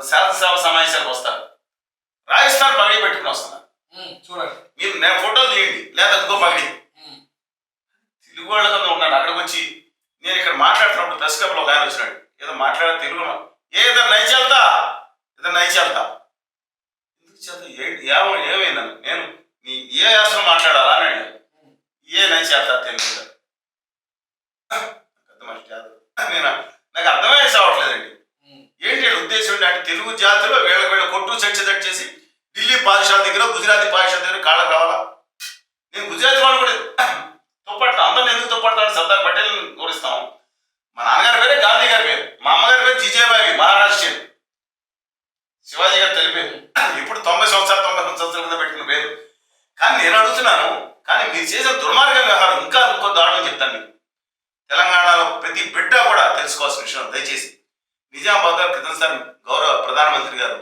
శాసనసభ సమావేశాలకు వస్తారు, రాజస్థాన్ పగడి పెట్టుకుని వస్తున్నారు. చూడండి, మీరు నేను ఫోటోలు తీయండి, లేదా ఇంకో పగడి తెలుగు వాళ్ళ కింద ఉన్నాడు. అక్కడికి వచ్చి నేను ఇక్కడ మాట్లాడుతున్నప్పుడు ప్రెస్ క్లబ్లో ఒక ఆయన వచ్చినాడు, ఏదో మాట్లాడే తెలుగు ఏదో నైచేల్తా ఏదో నైచేల్తా ఎందుకు చేత ఏమైందని నేను నీ ఏ యాసను మాట్లాడాలా అని అడిగాను. ఏ నైచేల్తా తెలుగు నేను నాకు అర్థమే కావట్లేదండి. ఏంటి ఉద్దేశం ఏంటి అంటే తెలుగు జాతిలో వీళ్ళ కొట్టు చర్చ చేసి ఢిల్లీ పాదుషా దగ్గర గుజరాతీ పాదుషా దగ్గర కాళ్ళకు రావాలా? నేను గుజరాతీ వాళ్ళు కూడా తొప్పట్ల అందరిని ఎందుకు తొప్పట్టాలని సర్దార్ పటేల్ గౌరవిస్తాం. మా నాన్నగారి పేరే గాంధీ గారి పేరు, మా అమ్మగారి పేరు జిజేబాయి మహారాష్ట్ర, శివాజీ గారు తెలిపేరు. ఇప్పుడు 90 సంవత్సరాల కింద పెట్టిన పేరు. కానీ నేను అడుగుతున్నాను, కానీ మీరు చేసిన దుర్మార్గ వ్యవహారం ఇంకో దారుణం చెప్తాను మీకు. తెలంగాణలో ప్రతి బిడ్డ కూడా తెలుసుకోవాల్సిన విషయం. దయచేసి నిజామాబాద్ గారు క్రితంసారి గౌరవ ప్రధానమంత్రి గారు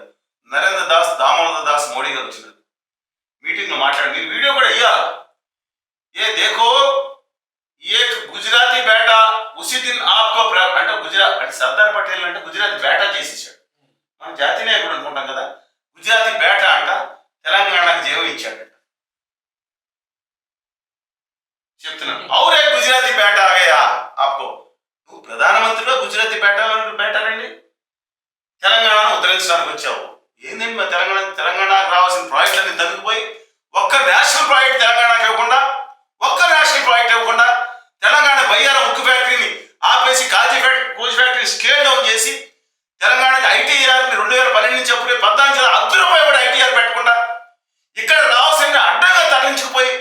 నరేంద్ర దాస్ దామోదర్ దాస్ మోడీ గారు వచ్చినారు, మీటింగ్ లో మాట్లాడి మీరు వీడియో కూడా ఇయ్యాలి. ఏ దేఖో ఏ గుజరాతీ బేటా ఉసి దిన్ ఆప్కో అంటే గుజరాత్ అంటే సర్దార్ పటేల్ అంటే గుజరాతీ బేటా చేసేసాడు. మన జాతీయ నాయకుడు అనుకుంటాం కదా, గుజరాతీ బేటా అంట తెలంగాణకు జీవం ఇచ్చాడు చెప్తున్నాను. ఔరే గుజరాతీ బేటా ఆగయా ఆప్కో, నువ్వు ప్రధానమంత్రిగా గుజరాతీ బేటానండి తెలంగాణను ఉద్ధరించడానికి వచ్చావు. ఏంటండి మా తెలంగాణకు రావాల్సిన ప్రాజెక్టులన్నీ తగ్గిపోయి ఒక్క నేషనల్ ప్రాజెక్ట్ తెలంగాణకి ఇవ్వకుండా, ఒక్క నేషనల్ ప్రాజెక్ట్ ఇవ్వకుండా తెలంగాణ బయ్యారం ఉక్కు ఫ్యాక్టరీని ఆపేసి కోచ్ ఫ్యాక్టరీని స్కేల్ డౌన్ చేసి తెలంగాణకి ఐటీఆర్ని 2012 నుంచి అప్పుడే 14 అర్ధ రూపాయలు కూడా ఐటీఆర్ పెట్టకుండా ఇక్కడ రావాల్సిన అడ్డంగా తరలించుకుపోయి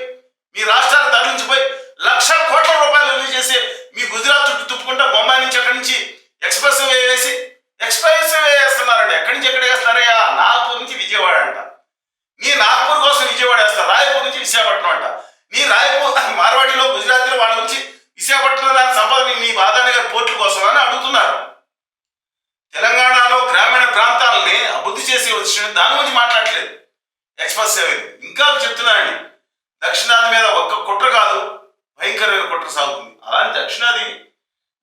మీ రాష్ట్రాలు తరలించిపోయి 1,00,000 కోట్ల రూపాయలు రిలీజ్ చేసి మీ గుజరాత్ చుట్టూ తుప్పుకుంటా బొంబాయి నుంచి అక్కడి నుంచి ఎక్స్ప్రెస్ వే వేస్తున్నారండి. ఎక్కడి నుంచి ఎక్కడ వేస్తున్నారయ్యా? నాగపూర్ నుంచి విజయవాడ అంట. నీ నాగపూర్ కోసం విజయవాడ వేస్తారు, రాయపూర్ నుంచి విశాఖపట్నం అంట. నీ రాయపూర్ మార్వాడిలో గుజరాతీలో వాళ్ళ నుంచి విశాఖపట్నం దాని సంపాదన నీ అదానీ గారి పోర్టుల కోసం అని అడుగుతున్నారు. తెలంగాణలో గ్రామీణ ప్రాంతాలని అభివృద్ధి చేసి వచ్చిన దాని గురించి మాట్లాడలేదు. ఎక్స్ప్రెస్ వే ఇంకా చెప్తున్నానండి, దక్షిణాది మీద ఒక్క కుట్ర కాదు, భయంకరమైన కుట్ర సాగుతుంది. అలాంటి దక్షిణాది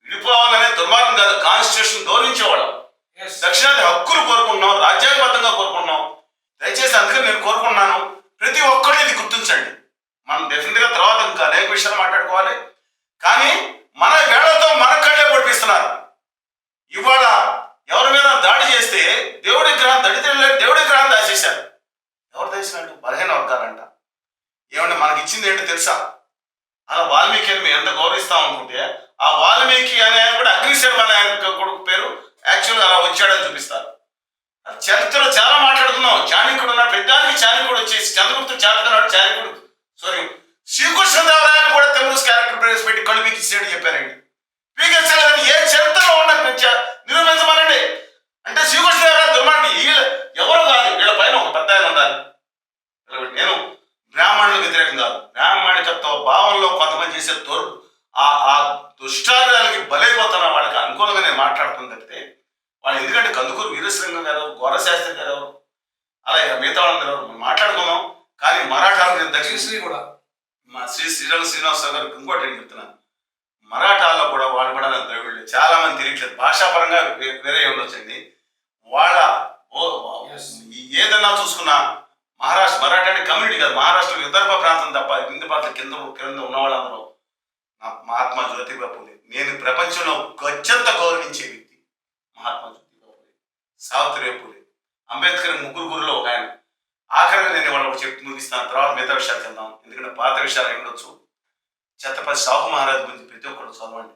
విడిపోవాలనే దుర్మార్గం కాదు, కాన్స్టిట్యూషన్ గౌరవించేవాళ్ళం. దక్షిణాది హక్కులు కోరుకుంటున్నాం, రాజ్యాంగబద్ధంగా కోరుకుంటున్నాం. దయచేసి అందుకని నేను కోరుకున్నాను, ప్రతి ఒక్కరు ఇది గుర్తించండి. మనం డెఫినెట్ గా తర్వాత ఇంకా అనేక విషయాలు మాట్లాడుకోవాలి. కానీ మన వేళతో మన కళ్ళే పొడిపిస్తున్నారు. ఇవాళ ఎవరి మీద దాడి చేస్తే దేవుడి విగ్రహం దేవుడి విగ్రహం దాచేశారు. ఎవరు దాచినట్టు? బలహీన వర్గాలంట. ఏమంటే మనకి ఇచ్చింది ఏంటో తెలుసా? అలా వాల్మీకి అని మేము ఎంత గౌరవిస్తాం అనుకుంటే ఆ వాల్మీకి అనే ఆయన కూడా అగ్నిశర్మ అనే ఆయన కొడుకు పేరు యాక్చువల్గా అలా వచ్చాడని చూపిస్తారు. చరిత్రలో చాలా మాట్లాడుతున్నాం. చాణక్యుడు ఉన్నాడు, పెద్దానికి చాణక్యుడు వచ్చేసి చంద్రగుప్తుడు చేతకున్నాడు, చాణక్యుడు శ్రీకృష్ణదేవరాయని కూడా తెలుగు క్యారెక్టర్ ప్రవేశపెట్టి కళ్ళు పీకిచ్చాడు చెప్పారండి. పీకించలేదని ఏ చరిత్రలో ఉన్న నిరూపించమనండి. అంటే శ్రీకృష్ణదేవరాయ దుర్మార్గం. ఎవరు కాదు, వీళ్ళ పైన ఒక పెద్ద ఆయన ఉండాలి. నేను బ్రాహ్మణులకు వ్యతిరేకం కాదు, బ్రాహ్మణికత్వ భావంలో కొంతమంది చేసే ఆ దుష్టాలకి బలైపోతున్న వాళ్ళకి అనుకూలంగా నేను మాట్లాడుతుంది తప్పితే వాళ్ళు ఎందుకంటే కందుకూరు వీరేశలింగం గారు, గోరశాస్త్రి గారు, అలాగే మిగతా వాళ్ళందరూ మనం మాట్లాడుకుందాం. కానీ మరాఠాలు దక్షిణ కూడా మా శ్రీనివాసరావు గారికి ఇంకోటి ఏం చెప్తున్నాను, మరాఠాల్లో కూడా వాళ్ళు కూడా ద్రవిడులు చాలా మంది తిరగట్లేదు. భాషాపరంగా వేరే ఉండొచ్చండి. వాళ్ళ ఏదన్నా చూసుకున్నా మరాఠా అంటే కమ్యూనిటీ కాదు, మహారాష్ట్ర విదర్భ ప్రాంతం తప్ప కింద ప్రాంతం కింద ఉన్న వాళ్ళందరూ మహాత్మా జ్యోతిబా పూలే. నేను ప్రపంచంలో గత్యంత గౌరవించే వ్యక్తి మహాత్మా జ్యోతిబా పూలే, సావిత్రిబాయి పూలే, అంబేద్కర్ ముగ్గురులో ఒక ఆయన. ఆఖరిగా నేను వాళ్ళకి చెప్పి ముగిస్తాను, తర్వాత మిగతా విషయాలకు వెళ్దాం. ఎందుకంటే పాత విషయాలు ఉండొచ్చు. ఛత్రపతి సాహు మహారాజ్ గురించి ప్రతి ఒక్కరు చదవండి.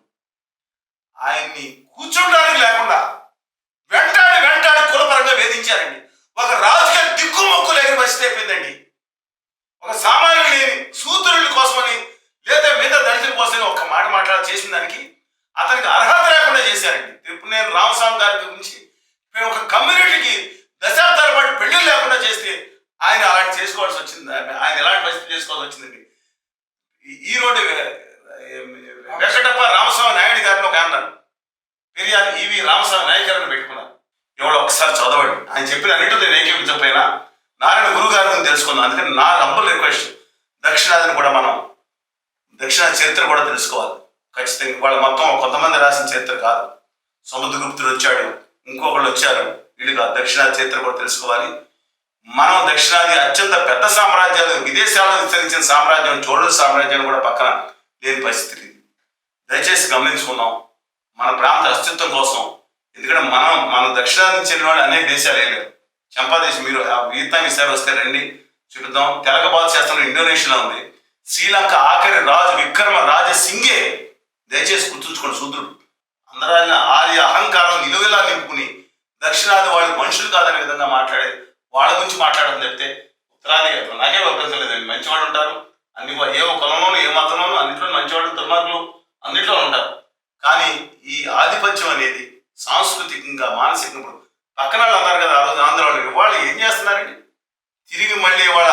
ఆయన్ని కూర్చోడానికి లేకుండా వెంటాడి కులపరంగా వేధించారండి. ఒక రాజకీయ దిక్కుమొక్కు లేని పరిస్థితి అయిపోయిందండి. ఒక సామాన్యులు లేని సూత్రుల కోసమని లేదా మిగతా దళితుల కోసమని ఒక్క మాట మాట్లాడి చేసిన దానికి అతనికి అర్హత లేకుండా చేశారండి. ఇప్పుడు నేను రామస్వామి గారి గురించి ఒక కమ్యూనిటీకి దశాబ్దాల పాటు పెళ్లి లేకుండా చేస్తే ఆయన అలాంటి చేసుకోవాల్సి వచ్చింది. ఆయన ఎలాంటి పరిస్థితి తీసుకోవాల్సి వచ్చిందండి. ఈరోడు వెంకటప్ప రామస్వామి నాయుడు గారిని ఒక అన్నారు, పెరియార్ ఈవి రామస్వామి నాయుడు గారిని పెట్టుకున్నారు. ఎవడో ఒకసారి చదవండి. ఆయన చెప్పిన అన్నింటిలో నేను ఏకీపించకపోయినా నారాయణ గురువు గారి గురించి తెలుసుకున్నాను. అందుకని నా హంబుల్ రిక్వెస్ట్, దక్షిణాదిని కూడా మనం దక్షిణాది చరిత్ర కూడా తెలుసుకోవాలి ఖచ్చితంగా. వాళ్ళు మొత్తం కొంతమంది రాసిన చరిత్ర కాదు. సముద్రగుప్తుడు వచ్చాడు, ఇంకొకళ్ళు వచ్చారు, వీళ్ళు కాదు. దక్షిణాది చరిత్ర కూడా తెలుసుకోవాలి. మనం దక్షిణాది అత్యంత పెద్ద సామ్రాజ్యాలు, విదేశాల్లో విస్తరించిన సామ్రాజ్యం చోళుల సామ్రాజ్యాన్ని కూడా పక్కన లేని పరిస్థితి. దయచేసి గమనించుకుందాం మన ప్రాంత అస్తిత్వం కోసం. ఎందుకంటే మన దక్షిణాది నుంచి చెందిన వాళ్ళు అనేక దేశాలు వేయలేరు. చంపాదేశం మీరు వియత్నాం ఈసారి వస్తే రండి చూపిద్దాం. తెలకబాద్ శాస్త్రం ఇండోనేషియాలో ఉంది. శ్రీలంక ఆఖరి రాజు విక్రమ రాజసింగే, దయచేసి గుర్తుంచుకోండి, శూద్రుడు అందరాన్న ఆర్య అహంకారం నిలువెలా నింపుకుని దక్షిణాది వాళ్ళు మనుషులు కాదనే విధంగా మాట్లాడే వాళ్ళ గురించి మాట్లాడడం చెప్తే ఉత్తరాది నాకే అభ్యంతరం లేదండి. మంచివాడు ఉంటారు అన్ని, ఏ కులంలోనూ ఏ మతంలోనూ అన్నింటిలో మంచివాడు దుర్మార్గులు అన్నింటిలో ఉంటారు. కానీ ఈ ఆధిపత్యం అనేది సాంస్కృతికంగా మానసికంగా పక్కన వాళ్ళు అన్నారు కదా ఆ రోజు ఆంధ్రలో, ఇవాళ ఏం చేస్తున్నారండి? తిరిగి మళ్ళీ ఇవాళ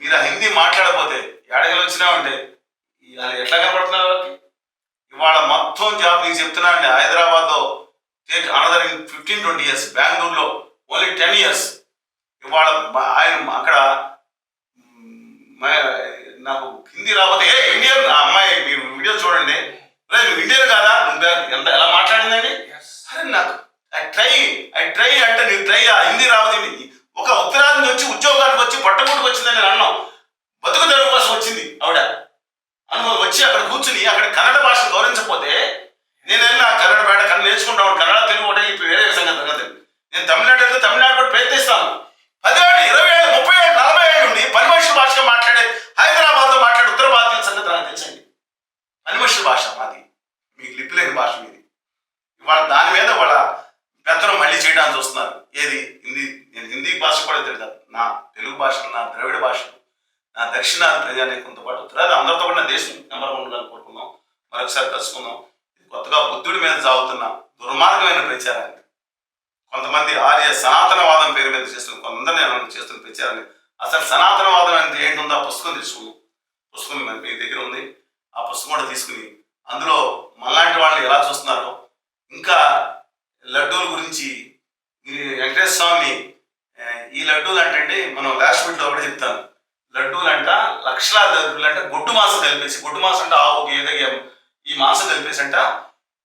మీరు ఆ హిందీ మాట్లాడకపోతే ఎడగలు వచ్చినామంటే ఎట్లా కనపడుతున్నారు వాళ్ళకి? ఇవాళ మొత్తం జాబ్ మీకు చెప్తున్నా అండి, హైదరాబాద్లో టేక్ అనదర్ 15-20 years, బెంగళూరులో ఓన్లీ 10 years. ఇవాళ ఆయన అక్కడ నాకు హిందీ రాకపోతే ఇండియన్ అమ్మాయి మీరు వీడియో చూడండి, నువ్వు ఇండియన్ కాదా, నువ్వు ఎంత ఎలా మాట్లాడిందండి? అరే నాకు ఐ ట్రై అంటే నీకు ట్రై హిందీ రావద్దండి. ఒక ఉత్తరాది వచ్చి ఉద్యోగానికి వచ్చి పట్టముట్టుకు వచ్చిందని నేను అన్నాం. బతుకు తెరువు కోసం వచ్చింది ఆవిడ. అనుభవం వచ్చి అక్కడ కూర్చుని అక్కడ కన్నడ భాషను గౌరవించకపోతే నేను వెళ్ళిన కన్నడ బయట కన్నడ నేర్చుకుంటాను. కన్నడ తెలుగు ఒకటే ఇప్పుడు వేరే సంగతి. నేను తమిళనాడు వెళ్తే తమిళనాడు కూడా ప్రయత్నిస్తాను. 10 ఏళ్ళు 20 ఏళ్ళు 30 ఏళ్ళు 40 ఏళ్ళు నుండి పని మనుషుల భాషగా మాట్లాడే హైదరాబాద్లో మాట్లాడే ఉత్తర భారతీయ సంగతి నాకు తెలుసండి. పని మనుషుల భాష మాది, మీకు లిపి లేని భాష మీది. ఇవాళ దాని మీద వాళ్ళ పెత్తనం మళ్ళీ చేయడానికి చూస్తున్నారు. ఏది హిందీ, నేను హిందీ భాష కూడా తెలియదు. నా తెలుగు భాషలు, నా ద్రవిడ భాషలు, నా దక్షిణాది ప్రజానీకంతో పాటు ఉత్తరాది అందరితో కూడా దేశం నెంబర్ ఉండాలని కోరుకుందాం. మరొకసారి కలుసుకుందాం. కొత్తగా బుద్ధుడి మీద సాగుతున్న దుర్మార్గమైన ప్రచారాన్ని, కొంతమంది ఆర్య సనాతనవాదం పేరు మీద చేస్తున్న కొందరిని చేస్తున్న ప్రచారాన్ని, అసలు సనాతనవాదం అంటే ఏంటుందో ఆ పుస్తకం తీసుకుని, పుస్తకం మీ దగ్గర ఉంది, ఆ పుస్తకం కూడా తీసుకుని అందులో మనలాంటి వాళ్ళని ఎలా చూస్తున్నారో, ఇంకా లడ్డూల గురించి వెంకటేశ్వర స్వామి ఈ లడ్డూలు అంటే మనం లాస్ట్ వీట్లో కూడా చెప్తాను. లడ్డూలు అంట లక్షలాది లడ్డూలు అంటే గొడ్డు మాసం కలిపేసి, గొడ్డు మాసం అంటే ఆవుకి ఏదో ఈ మాసం కలిపేసి అంట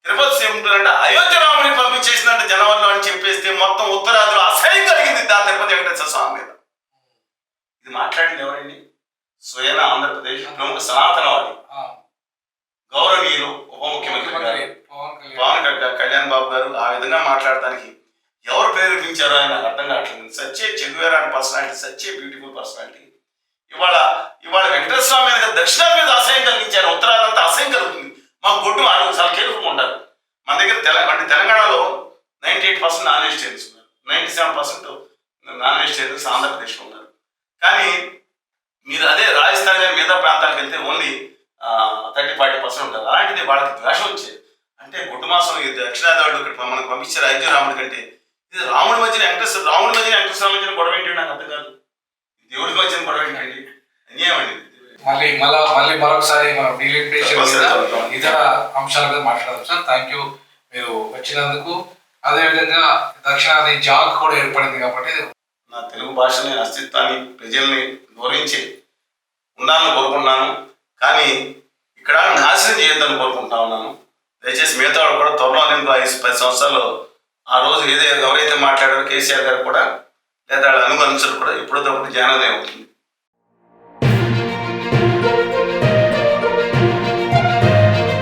తిరుపతి సేముంటుందంట అయోధ్య రాముడిని పంపించేసిందంట జనవరిలో అని చెప్పేస్తే మొత్తం ఉత్తరాదిలో అసహ్యం కలిగింది దాని తిరుపతి వెంకటేశ్వర స్వామి మీద. ఇది మాట్లాడింది ఎవరండి? స్వయం ఆంధ్రప్రదేశ్ ప్రముఖ సనాతనవాది గౌరవనీయులు ఉప ముఖ్యమంత్రి గారు పవన్ కళ్యాణ్ బాబు గారు. ఆ విధంగా మాట్లాడటానికి ఎవరు ప్రేరేపించారో ఆయన నాకు అర్థం కావట్లేదు. సచ్చే చెగువేరా పర్సనాలిటీ, సచ్చే బ్యూటిఫుల్ పర్సనాలిటీ. ఇవాళ వెంకటేశ్వర స్వామి మీద దక్షిణాది మీద అసహ్యం కలిగించారు. ఉత్తరాదంతా అసహ్యం కలుగుతుంది. మాకు గొడ్డు వాళ్ళు చాలా కేర్ఫుల్గా ఉంటారు. మన దగ్గర తెలంగాణలో 98% నాన్ వెజిటేరియన్స్ ఉన్నారు, 97% నాన్ వెజిటేరియన్స్ ఆంధ్రప్రదేశ్లో ఉన్నారు. కానీ మీరు అదే రాజస్థాన్ కానీ మిగతా ప్రాంతాలకు వెళ్తే ఓన్లీ 30-40% ఉంటారు. అలాంటిది వాళ్ళకి ద్వేషం వచ్చేది. అంటే గుడ్డు మాసం ఈ దక్షిణాది వాళ్ళు ఇక్కడ మనకు పంపించారు అయోధ్య రాముడి కంటే, ఇది రాముడి మధ్యన వెంకటేశ్వర మధ్యన గొడవ ఏంటి నాకు అర్థం కాదు. దేవుడి మధ్యన గొడవ ఏంటండి? అన్యాయం అండి. మళ్ళీ మరొకసారి మనం డీలిమిటేషన్ ఇతర అంశాల మీద మాట్లాడదాం సార్. థ్యాంక్ యూ మీరు వచ్చినందుకు. అదేవిధంగా దక్షిణాది జాగ్ కూడా ఏర్పడింది కాబట్టి నా తెలుగు భాషని, అస్తిత్వాన్ని, ప్రజల్ని గౌరవించి ఉండాలని కోరుకుంటున్నాను. కానీ ఇక్కడ నాశనం చేయొద్దని కోరుకుంటా ఉన్నాను. దయచేసి మిగతా వాళ్ళు కూడా త్వరలో 5-10 సంవత్సరాల్లో ఆ రోజు ఎవరైతే మాట్లాడారో కేసీఆర్ గారు కూడా లేదా వాళ్ళ అనుసరులు కూడా ఎప్పుడో తప్పుడు జ్ఞానోదయం అవుతుంది.